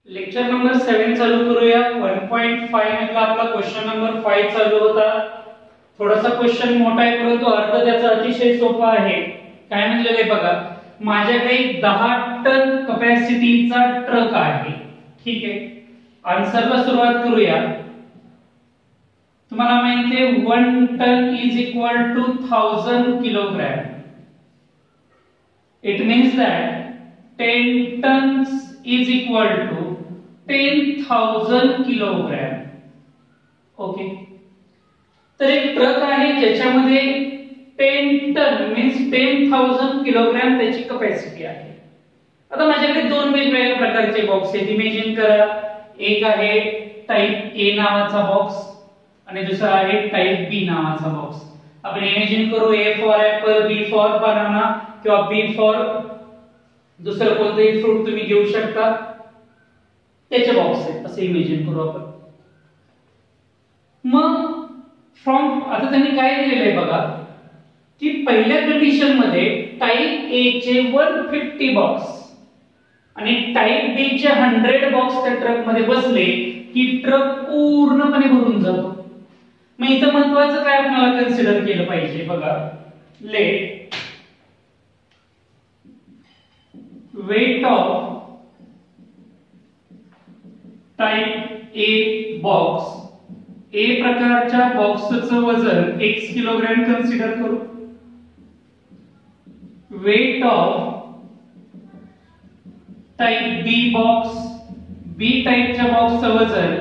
Lecture number 7 चालू करूया. 1.5 मधला आपला क्वेश्चन नंबर 5 चालू होता. थोडासा क्वेश्चन मोठा आहे परंतु अर्थ त्याचा अतिशय सोपा आहे. काय म्हणलेलं आहे बघा, माझ्याकडे 10 टन कपॅसिटीचा ट्रक आहे. ठीक आहे, आन्सरला सुरुवात करूया. तुम्हाला माहिती आहे 1 ton is equal to 1000 kilogram. It means that 10 tons is equal to 10,000 kilogram. Okay, तर एक ट्रक आहे ज्याच्यामध्ये 10 टन मीन्स 10,000 किलोग्राम त्याची कपॅसिटी आहे. आता माझ्याकडे दोन वेगवेगळ्या प्रकारचे बॉक्स आहेत. इमेजिन करा, एक आहे टाइप ए नावाचा बॉक्स आणि दुसरा आहे टाइप बी नावाचा बॉक्स. आपण इमेजिन करू A for apple, B for banana किंवा बी फॉर दुसरं कोणतेही फ्रूट तुम्ही घेऊ शकता, त्याचे बॉक्स आहेत असे इमेजिन करू आपण. मग फ्रॉम आता त्यांनी काय दिलेलं आहे बघा की पहिल्या कंडिशन मध्ये टाइप ए चे 150 बॉक्स आणि टाइप बी चे 100 बॉक्स त्या ट्रक मध्ये बसले की ट्रक पूर्णपणे भरून जातो. मग इथं महत्त्वाचं काय आपल्याला कन्सिडर केलं पाहिजे बघा, late weight of type A box, A प्रकारच्या बॉक्सचं वजन x किलोग्राम कन्सिडर करू. weight of type B box, B टाइपच्या बॉक्सचं वजन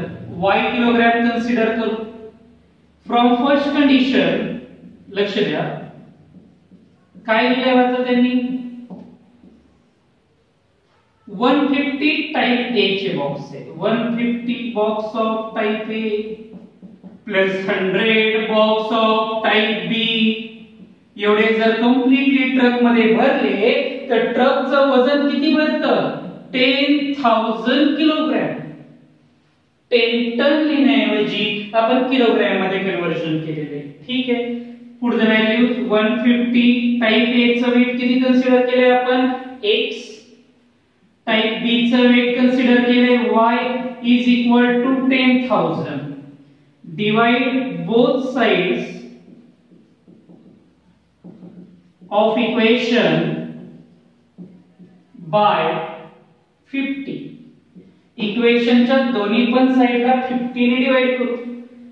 y किलोग्राम कन्सिडर करू. फ्रॉम फर्स्ट कंडिशन लक्ष द्या काय दिलं होतं त्यांनी, 150 टाइप ए चे बॉक्स आहे. 150 box of type A plus 100 box of type B एवढे जर कंप्लीटली ट्रक मध्ये भरले तर ट्रकचं वजन किती भरतं, 10,000 किलोग्राम. 10 टन लिहिण्याऐवजी आपण किलोग्राम मध्ये कन्वर्जन केलेले. ठीक आहे, पुढचं व्हॅल्यू 150 टाइप ए चं वेट किती कन्सिडर केले आपण, x. टाइप बी चं वेट कन्सिडर केले y is equal to 10,000. divide both sides of equation by 50. इक्वेशनच्या दोन्ही पण साइडला 50 ने डिवाइड करू.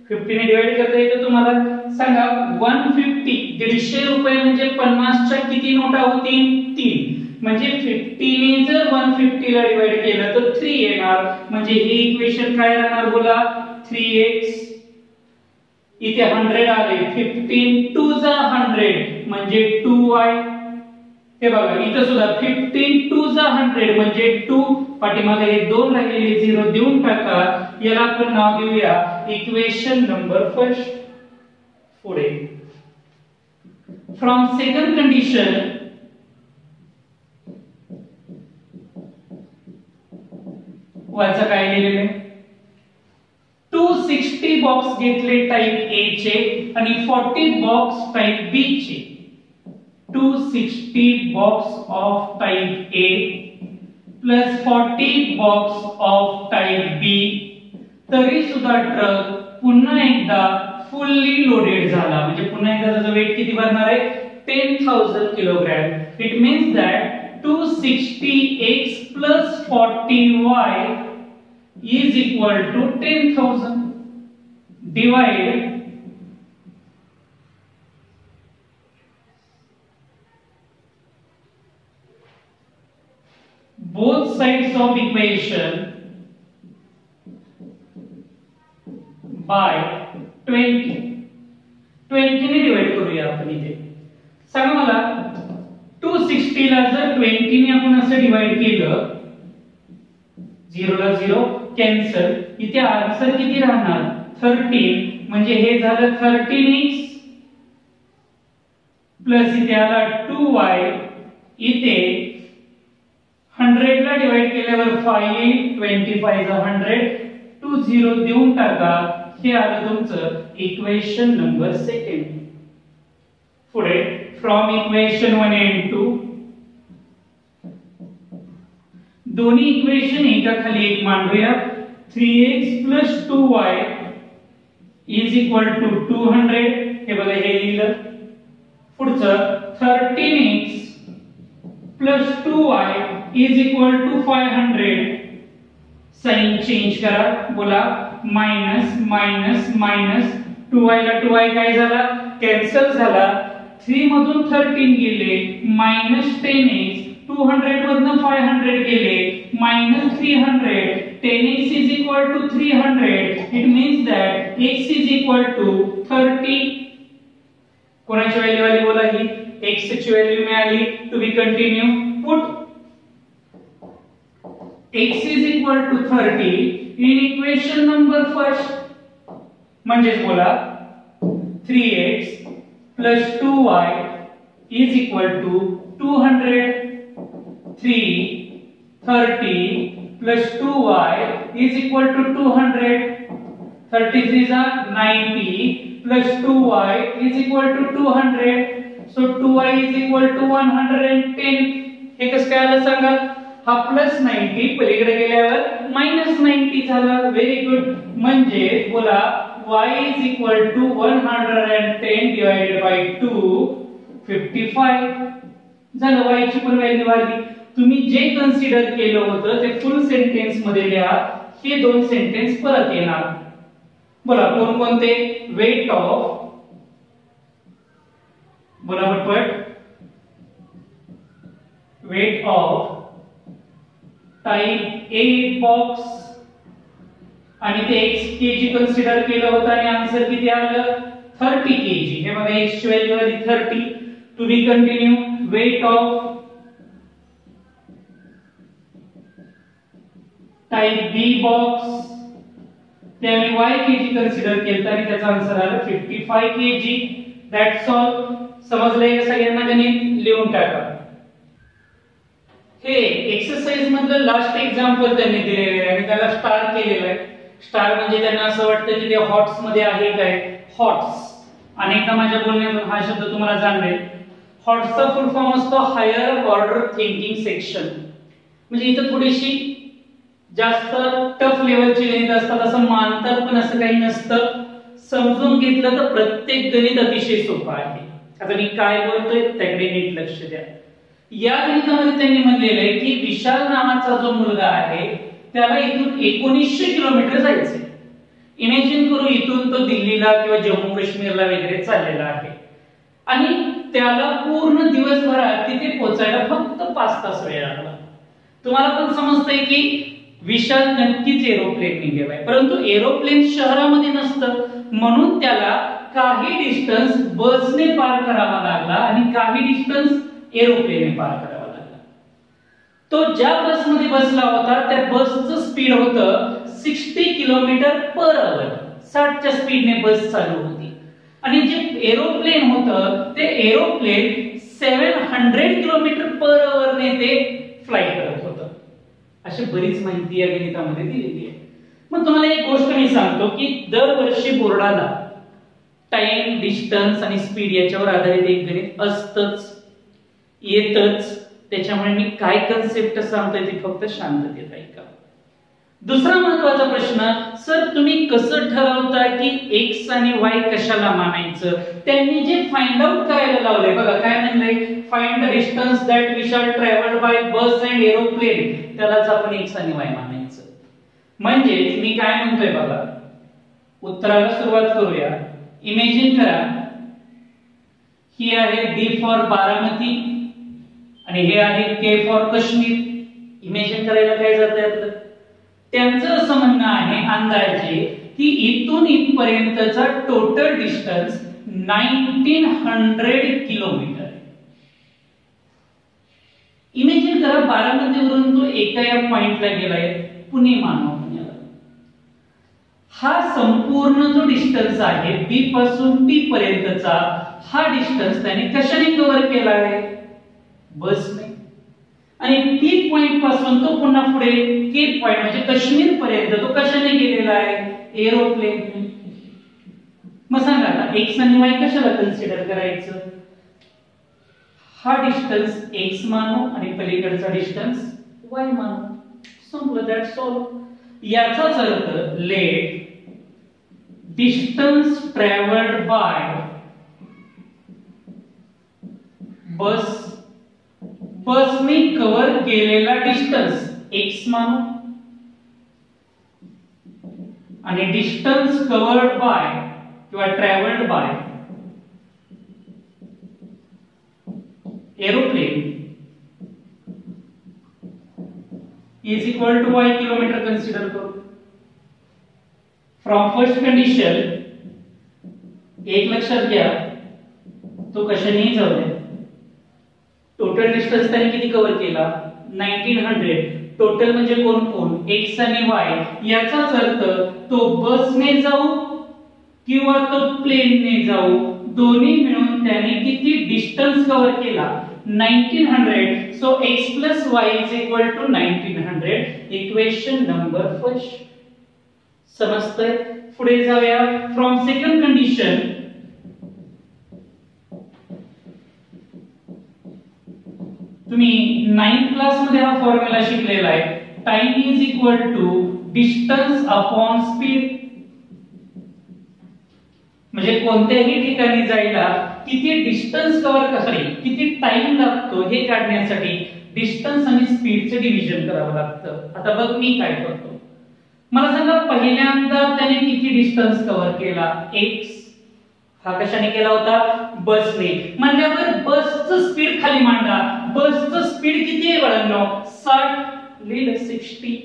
50 ने डिवाइड करता येतं तुम्हाला सांगा. 150 150 रुपये म्हणजे 50 च्या किती नोटा होतील, 3. म्हणजे 50 ने जर 150 ला डिवाइड केलं तर 3 येणार. म्हणजे हे इक्वेशन काय राहणार बोला, 3x. इथे 100 आले, 15 2 जा 100 म्हणजे 2y. हे बघा इथे सुद्धा 15 2 जा 100 म्हणजे 2. पाठीमागे हे 2 राहिलेले 0 देऊन टाका. याला आपण नाव देऊया इक्वेशन नंबर फर्स्ट. पुढे फ्रॉम सेकंड कंडिशन वाचा काय लिहिलेलं आहे, 260 बॉक्स घेतले टाइप ए चे आणि 40 बॉक्स टाइप बी चे. 260 box of type A plus 40 box of type B. तरी सुद्धा ट्रक पुन्हा एकदा फुल्ली लोडेड झाला. म्हणजे पुन्हा एकदा त्याचा वेट किती भरणार आहे, 10,000 kilogram. It means that 260x plus 40y is equal to 10,000. Divide both sides of equation by 20. 20 ने डिवाइड करूया आपण. इथे सांगा मला 260 ला जर 20 ने आपण असं डिवाइड केलं, 0 ला 0 कॅन्सल. इथे आन्सर किती राहणार, 13. म्हणजे हे झालं 13x प्लस इथे आला 2y. इथे 100 ला डिवाइड केल्यावर 5 25 जा 100 2 0 देऊन टाका. हे आलं तुमचं इक्वेशन नंबर सेकंड. पुढे फ्रॉम इक्वेशन 1 and 2 दोन्ही इक्वेशन एका खाली एक मांडूया. 3x + 2y = 200. हे बघा हे लिहिलं. पुढचं 13x + 2y = 500. साइन चेंज करा. बोला मायनस मायनस मायनस 2y ला 2y काय झाला कॅन्सल झाला. 3 मधून 13 गेले -10x. 200 मधून 500 गेले -300. 10x = 300. It means that x = 30. कोणाची व्हॅल्यू आली बोला ही x ची व्हॅल्यू मिळाली. To be continue. Put x = 30 in equation number first. म्हणजेच बोला 3x + 2y = 200. 3 30 + 2y = 200. 33 are 90 + 2y = 200. So 2y = 110. हे कसं काय आलं सांगा. हा +90 पलीकडे गेल्यावर -90 झाला. Very good. म्हणजे बोला y = 110 / 2 55 झालं. y ची पण व्हॅल्यू आली. तुम्ही जे कन्सिडर केलं होतं ते फुल सेंटेन्स मध्ये लिहा. हे दोन सेंटेन्स परत येणार. बोला कोणते. वेट ऑफ बोला पटपट. Weight of type A box आणि ते x kg कन्सिडर केलं होतं आणि आन्सर किती आलं 30 kg. हे बघा x ची व्हॅल्यू आली 30. To be continue. Weight of type B box ते आम्ही y kg कन्सिडर केलं आणि त्याचा आन्सर आला 55 kg. That's all. समजलंय का सगळ्यांना गणित. लिहून टाका. हे एक्सरसाइज मधलं लास्ट एक्झाम्पल त्यांनी दिलेलं आहे आणि त्याला स्टार केलेलं आहे. स्टार म्हणजे त्यांना असं वाटतं की ते हॉट्स मध्ये आहे काय. हॉट्स अनेकदा माझ्या बोलण्यातून हा शब्द तुम्हाला जाणवेल. हॉट्सचा फुल फॉर्म असतो हायर ऑर्डर थिंकिंग सेक्शन. म्हणजे इथं थोडीशी जास्त टफ लेवलची गणित असतात असं मानतात पण असं काही नसतं. समजून घेतलं तर प्रत्येक गणित अतिशय सोपं आहे. आता मी काय बोलतोय त्याकडे नीट लक्ष द्या. या गणितामध्ये त्यांनी म्हणलेलं आहे की विशाल नावाचा जो मुलगा आहे त्याला इथून 1900 किलोमीटर जायचंय. इमॅजिन करू इथून तो दिल्लीला किंवा जम्मू काश्मीरला वगैरे चाललेला आहे आणि त्याला पूर्ण दिवसभरात तिथे पोहोचायला फक्त 5 तास वेळ लागला. तुम्हाला पण समजतंय की विशाल नक्कीच एरोप्लेनने गेलाय. परंतु एरोप्लेन शहरामध्ये नसतं म्हणून त्याला काही डिस्टन्स बसने पार करावा लागला आणि काही डिस्टन्स एरोप्लेनने पार करावा लागला. तो ज्या बसमध्ये बसला होता त्या बसचं स्पीड होतं 60 km/h. 60 च्या स्पीडने बस चालू होती आणि जे एरोप्लेन होतं ते एरोप्लेन 700 km/h ने ते फ्लाय करत होतं. अशी बरीच माहिती या गणितामध्ये दिलेली आहे. मग तुम्हाला एक गोष्ट मी सांगतो की दरवर्षी बोर्डाला टाइम डिस्टन्स आणि स्पीड याच्यावर आधारित एक गणित असतंच येतच. त्याच्यामुळे मी काय कन्सेप्ट सांगतोय ती फक्त शांततेत ऐका. दुसरा महत्त्वाचा प्रश्न, सर तुम्ही कसं ठरवता की x आणि y कशाला मानायचं. त्यांनी जे फाइंड आउट करायला लावलंय बघा काय म्हणलंय. Find the distance that we shall travel by bus and aeroplane. त्यालाच आपण x आणि y मानायचं. म्हणजे मी काय म्हणतोय बघा उत्तराला सुरुवात करूया. इमॅजिन करा ही आहे D फॉर बारामती आणि हे आहे K फॉर काश्मीर. इमॅजिन करायला काय जातंय आपलं. त्यांचं असं म्हणणं आहे अंदाजे की इथून इथपर्यंतचा टोटल डिस्टन्स 1900 किलोमीटर. इमॅजिन करा बारामतीवरून तो एका या पॉइंटला गेलाय पुणे मानव पुण्याला. हा संपूर्ण जो डिस्टन्स आहे B पासून T पर्यंतचा हा डिस्टन्स त्याने कशाने कव्हर केला आहे बसने. आणि T पॉइंट पासून तो पुन्हा पुढे K पॉइंट म्हणजे काश्मीर पर्यंत तो कशाने गेलेला आहे एरोप्लेन. मग सांगा आता x आणि y कशाला कन्सिडर करायचं. हा डिस्टन्स x मानू आणि पलीकडचा डिस्टन्स y मानू. संपलं, दॅट्स ऑल. याचाच अर्थ लेट डिस्टन्स ट्रॅव्हल्ड बाय बसने कव्हर केलेला डिस्टन्स x मानू आणि डिस्टन्स कव्हर्ड बाय किंवा travelled by aeroplane is equal to y kilometre consider करो. फ्रॉम फर्स्ट कंडिशन एक लक्षात घ्या, तो कशानेही जाऊ दे, टोटल डिस्टन्स त्याने किती कव्हर केला 1900. टोटल म्हणजे कोण कोण x आणि y. याचाच अर्थ तो बसने जाऊ किंवा तो प्लेनने जाऊ, दोन्ही मिळून त्याने किती डिस्टन्स कव्हर केला 1900. So x plus y is equal to 1900. Equation number first. समजतंय? पुढे जाऊया. फ्रॉम सेकंड कंडिशन तुम्ही 9th क्लास मध्ये हा फॉर्म्युला शिकलेला आहे. Time is equal to distance upon speed. म्हणजे कोणत्याही ठिकाणी जायला किती डिस्टन्स कव्हर सॉरी किती टाइम लागतो हे काढण्यासाठी डिस्टन्स आणि स्पीडचे डिव्हिजन करावं लागतं. आता बघ मी काय करतो, मला सांगा पहिल्यांदा त्याने किती डिस्टन्स कव्हर केला x. हा कशाने केला होता? बसने. म्हणल्यावर बसचं स्पीड खाली मांडा. बसचं स्पीड किती आहे बाळांनो? 60. लिहिलं 60.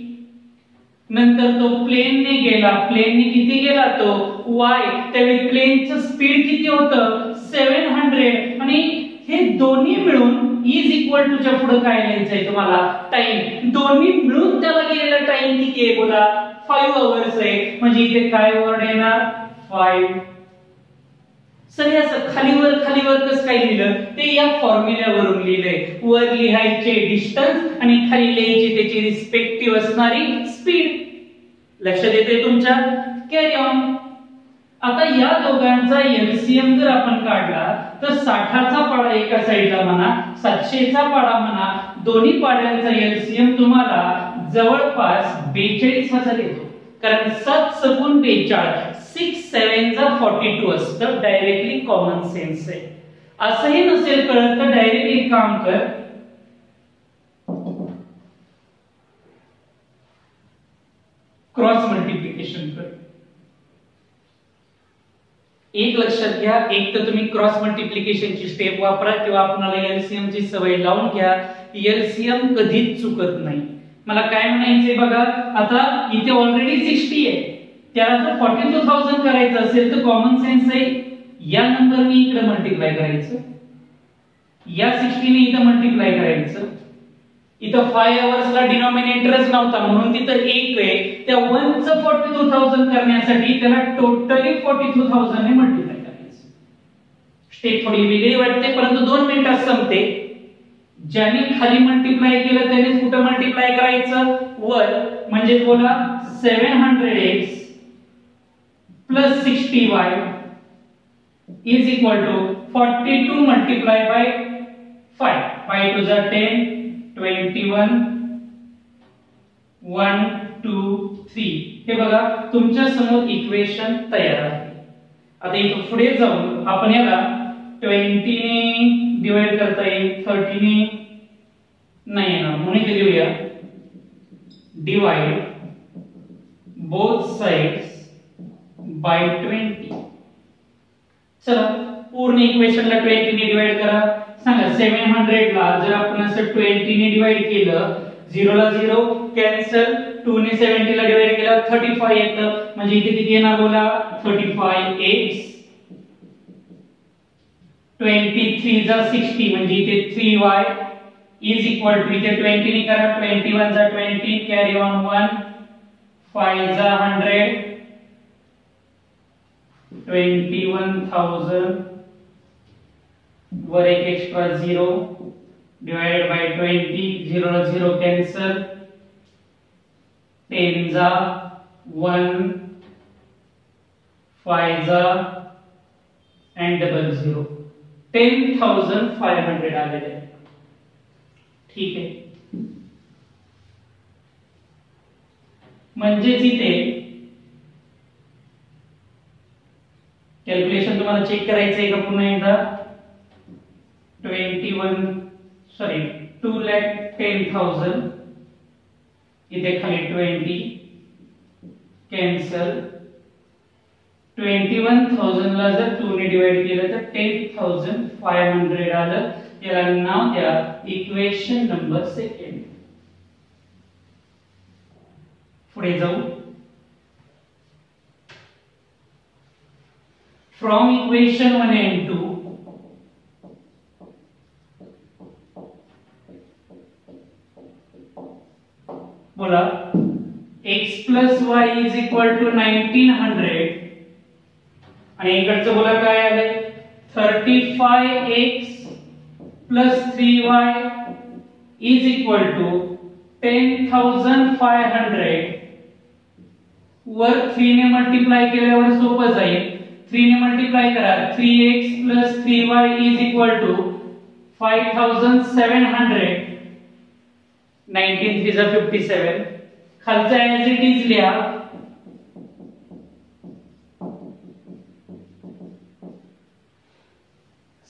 नंतर तो प्लेनने गेला. प्लेनने किती गेला तो y. त्यावेळी प्लेनचं स्पीड किती होतं 700. आणि हे दोन्ही मिळून इज इक्वल टू च्या पुढे काय लिहायचंय तुम्हाला? टाइम. दोन्ही मिळून त्याला गेलेला टाइम किती आहे बोला? 5 आवर्स आहे. म्हणजे इथे काय वर्ड येणार? 5. सर असं खालीवर कसं काय लिहिलं ते या फॉर्म्युल्यावरून लिहिलंय. वर लिहायचे डिस्टन्स आणि खाली लिहायची त्याची रिस्पेक्टिव्ह असणारी स्पीड. लक्षात येते तुमच्या? Carry on. आता या दोघांचा एलसीएम जर आपण काढला तर 60चा पाडा एका साईडला म्हणा, 700चा पाडा म्हणा, दोन्ही पाड्यांचा एलसीएम तुम्हाला जवळपास 42,000 येतो. कारण 7 सकून 42, 6 7 जा 42 असतं. डायरेक्टली कॉमन सेन्स आहे. असंही नसेल कळत तर डायरेक्टली काम कर, क्रॉस मल्टिप्लिकेशन कर. एक लक्षात घ्या, एक तर तुम्ही क्रॉस मल्टिप्लिकेशनची स्टेप वापरा किंवा आपल्याला एलसीएम ची सवय लावून घ्या. एलसीएम कधीच चुकत नाही. मला काय म्हणायचंय बघा, आता इथे ऑलरेडी 60 आहे, त्याला जर 42,000 करायचं असेल तर कॉमन सेन्स आहे या नंबरने इकडे मल्टिप्लाय करायचं, या 60 ने इथे मल्टिप्लाय करायचं. इथं 5 आवर्सला डिनॉमिनेटरच नव्हता म्हणून तिथं 1 आहे. त्या 1 चं 42,000 करण्यासाठी त्याला टोटली 42,000 ने मल्टिप्लाय करायचं. स्टेप थोडी वेगळी वाटते परंतु 2 मिनिटात संपते. ज्याने खाली मल्टिप्लाय केलं त्याने कुठे मल्टिप्लाय करायचं? वर. म्हणजे बोला 700x plus 60y is equal to 42 multiplied by 5. 5 to the 10, 21, 1 2 3. हे बघा तुमच्या समोर इक्वेशन तयार आहे. आता इथं पुढे जाऊन आपण याला 20 ने डिवाइड करता येईल, 30 ने नाही येणार म्हणून इथे लिहूया डिवाइड बोथ साइड्स बाय 20. चला पूर्ण इक्वेशनला 20 ने डिवाइड करा. सांगा 700 ला जर आपण असं 20 ने डिवाइड केलं, 0 ला 0 कॅन्सल, 2 ने 70 ला डिवाइड केलं 35 येतं. म्हणजे इथे किती येणार बोला? 35x. 23 जा 60 म्हणजे इथे 3y is equal to इथे 20 ने करा, 21 जा 20 कॅरी ऑन 1, 5 जा 100, 21,000 वर एक एक्स्ट्रा 0 डिवाइडेड बाय 20, 0 ला 0 कॅन्सल, 10 जा 1, 5 जा and double 0, 10,500 आलेले. ठीक आहे. म्हणजेच इथे कॅल्क्युलेशन तुम्हाला चेक करायचं आहे का पुन्हा एकदा 2,10,000 इथे खाली 20 कॅन्सल 21,000 ला जर 2 ने डिवाइड केलं तर 10,500 आलं. याला नाव द्या इक्वेशन नंबर सेकंड. पुढे जाऊ. फ्रॉम इक्वेशन 1 and 2 बोला x plus y is equal to 1900 आणि इकडचं बोला काय आलंय 35x plus 3y is equal to 10,500 वर 3 ने मल्टिप्लाय केल्यावर सोपं जाईल. 3 ने मल्टिप्लाय करा 3x plus 3y is equal to 5,700 19 3 is 57 खालचा as it is लिहा.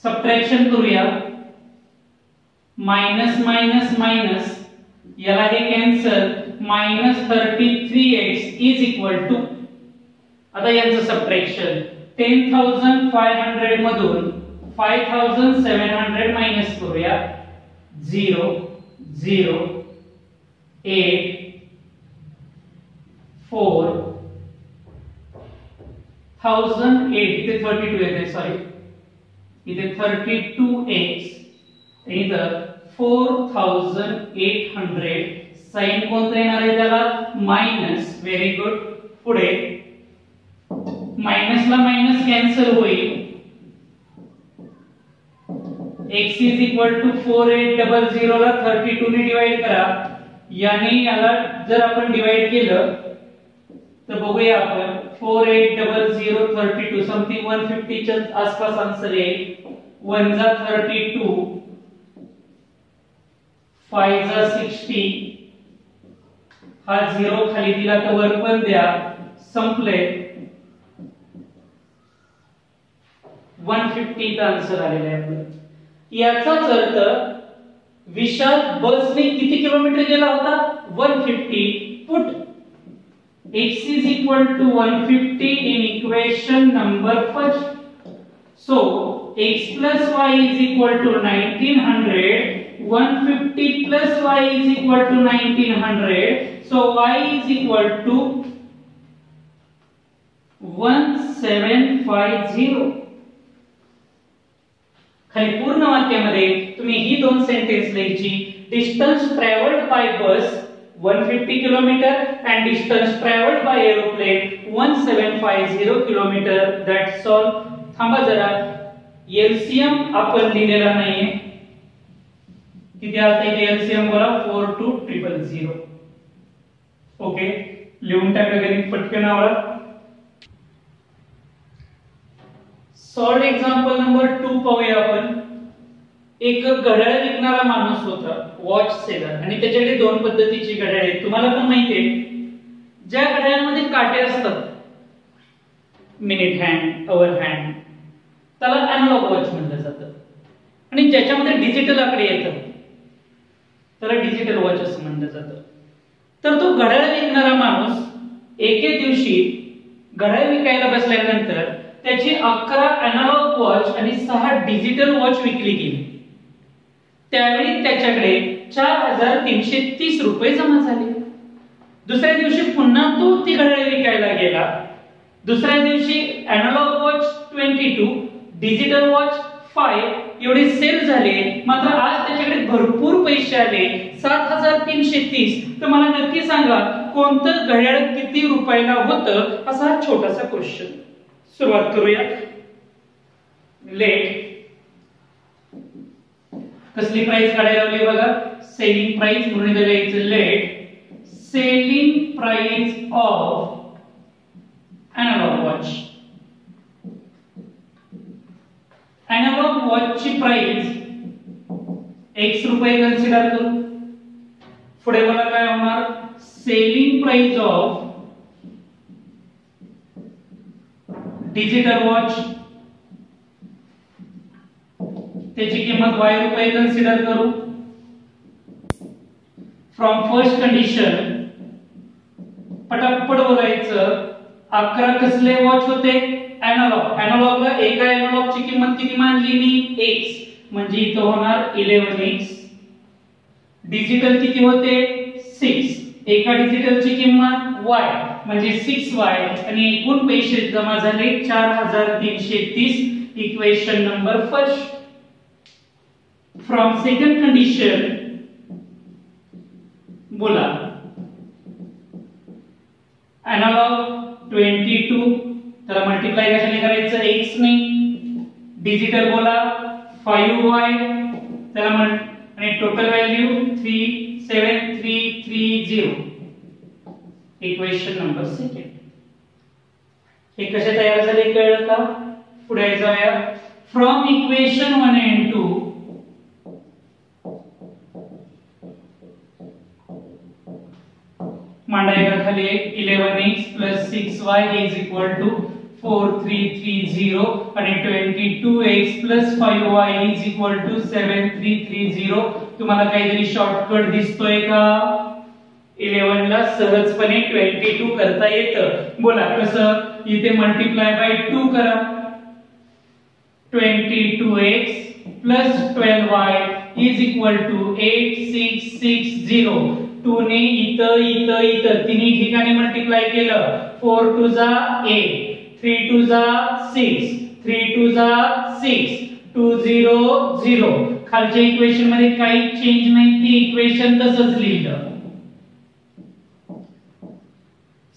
सबट्रॅक्शन करूया. मायनस मायनस मायनस याला हे cancel -33x is equal to आता यांचं सबट्रॅक्शन 10,500 मधून 5,700 मायनस करूया 0 0 8 4 1008 इथे 32 येते सॉरी इथे 32x इधर 4,800 साइन कोणतं येणार आहे त्याला मायनस. Very good. पुढे मायनस ला मायनस कॅन्सल होईल. x is equal to 4800 ला 32 ने डिवाइड करा. याने याला जर आपण डिवाइड केलं तर बघूया आपण 4800 32 समथिंग 150 च्या आसपास आन्सर येईल. 1 जा 32 5 जा 60 हा 0 खाली दिला तर वर पण द्या. संपले 150 चा आन्सर आलेला आहे आपला. याचाच अर्थ विशाल बसने किती किलोमीटर गेला होता 150. Put x is equal to 150 in equation number first. So x plus y is equal to 1900. 150 plus y is equal to 1900. So y is equal to 1750. खाली पूर्ण वाक्यामध्ये तुम्ही ही दोन सेंटेन्स लिहायची. Distance travelled by bus 150 kilometre and distance traveled by aeroplane 1750 kilometre. That's all. थांबा जरा LCM आपण लिहिलेला नाहीये. किती आलता इथे LCM बोला 4200. ओके लिहून टाका गणित पटकन आवडा. सॉल्व एक्झाम्पल नंबर 2 पाहूया आपण. एक घड्याळ विकणारा माणूस होता वॉच सेलर आणि त्याच्याकडे दोन पद्धतीची घड्याळ आहेत. तुम्हाला पण माहिती आहे ज्या घड्याळामध्ये काटे असतात मिनिट हँड अवर हँड त्याला अॅनालॉग वॉच म्हटलं जातं आणि ज्याच्यामध्ये डिजिटल आकडे येतात त्याला डिजिटल वॉच असं म्हटलं जातं. तर तो घड्याळ विकणारा माणूस एके दिवशी घड्याळ विकायला बसल्यानंतर त्याची 11 अॅनालॉग वॉच आणि 6 डिजिटल वॉच विकली गेली. त्यावेळी त्याच्याकडे 4,330 रुपये जमा झाले. दुसऱ्या दिवशी पुन्हा तो ती घड्याळ विकायला गेला. दुसऱ्या दिवशी अॅनालॉग वॉच 22 डिजिटल वॉच 5 एवढे सेल झाले. मात्र आज त्याच्याकडे भरपूर पैसे आले 7,330. तर मला नक्की सांगा कोणतं घड्याळ किती रुपयाला होतं असा हा छोटासा क्वेश्चन. सुरुवात करूया. लेट कसली प्राइस काढायला लावली बघा. सेलिंग प्राइस म्हणून इथे लिहायचं let selling price of analog watch. Analog watch ची प्राइस x रुपये कन्सिडर करू. पुढे मला काय होणार selling price of digital watch, त्याची किंमत y रुपये कन्सिडर करू. फ्रॉम फर्स्ट कंडिशन पटापट बोलायचं. 11 कसले वॉच होते? एनालॉग. एनालॉगला एका एनालॉगची किंमत किती मानली मी? x, म्हणजे इथं होणार 11x. डिजिटल किती होते? 6. एका डिजिटलची किंमत y, म्हणजे 6y, आणि एकूण पैसे जमा झाले 4330. Equation number first. From second condition बोला. एनालॉग 22, त्याला मल्टिप्लाय कशाने करायचं? x ने. डिजिटल बोला 5y, त्याला आणि total value 37330. Equation number second. हे कसे तयार झाले कळलं का? पुढे जाऊया. फ्रॉम इक्वेशन 1 and 2 मांडायला खाली 11x plus 6y is equal to 4330 आणि 22x plus 5y is equal to 7330. तुम्हाला काहीतरी शॉर्टकट दिसतोय का? 11 ला सहजपणे 22 करता येतं. बोला कसं? इथे मल्टिप्लाय बाय 2 करा. 22x plus 12y is equal to 8660. 2 ने इथं तिन्ही ठिकाणी मल्टिप्लाय केलं. 4 2 जा 8, 3 2 जा 6, 3 2 जा 6, 2 0 0. खालच्या इक्वेशन मध्ये काही चेंज नाही, ती इक्वेशन तसंच लिहिलं.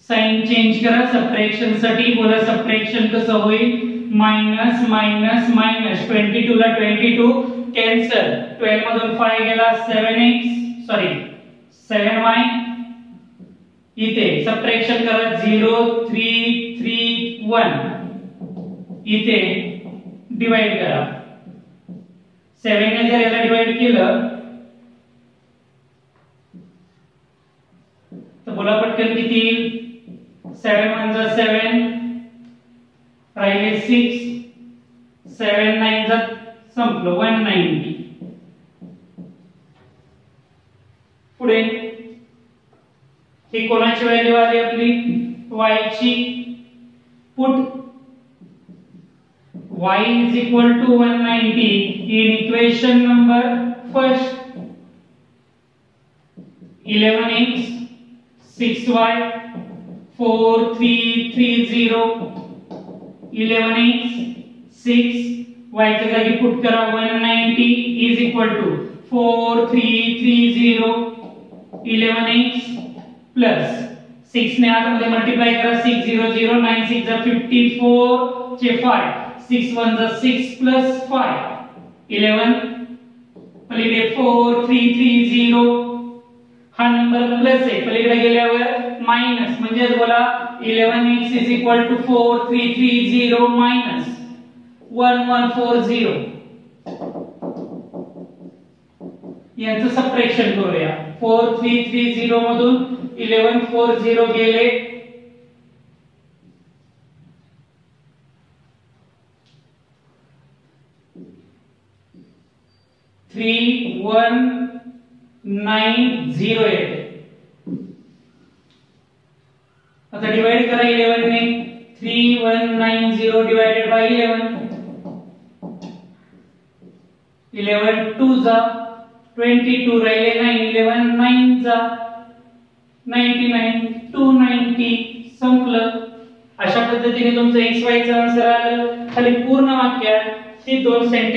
साइन चेंज करा सबट्रॅक्शन साठी. बोला सबट्रॅक्शन कसं होईल? Minus minus minus. 22 ला 22 कॅन्सल. 12 मधून 5 गेला 7y. इथे सबट्रॅक्शन करा 0 3 3 1. इथे डिवाइड करा. 7 ने जर याला डिवाइड केलं तर बोला पटकन किती येईल? 7 1 जा 7, राहिले 6, 7 9 जा संपलं 190. पुढे ही कोणाची व्हॅल्यू आली आपली? y ची. Put y is equal to 190 in equation number first. 11x 6y 4330. 11x 6 y च्या जागी पुट करा 190 is equal to 4330. 11x plus 6 ने आतमध्ये मल्टिप्लाय करा 600 9 6 जा 54 चे 5 6 1 जा 6 प्लस 5 11 पलीकडे 4330. हा नंबर प्लस आहे, पलीकडे गेल्यावर मायनस, म्हणजे बोला 11x is equal to 4330 minus 1140. यांचं सबट्रॅक्शन करूया. 4330 मधून 1140 गेले. थ्री 190 येते. आता डिवाइड करा 11 ने. 3190 डिवाइडेड बाय 11. 11 2 जा 22 राहिले 9. 11 9 जा 99 290. संपलं. अशा पद्धतीने तुमचं XY चं आन्सर आलं. खाली पूर्ण वाक्यात ते 2 सेंटेन्स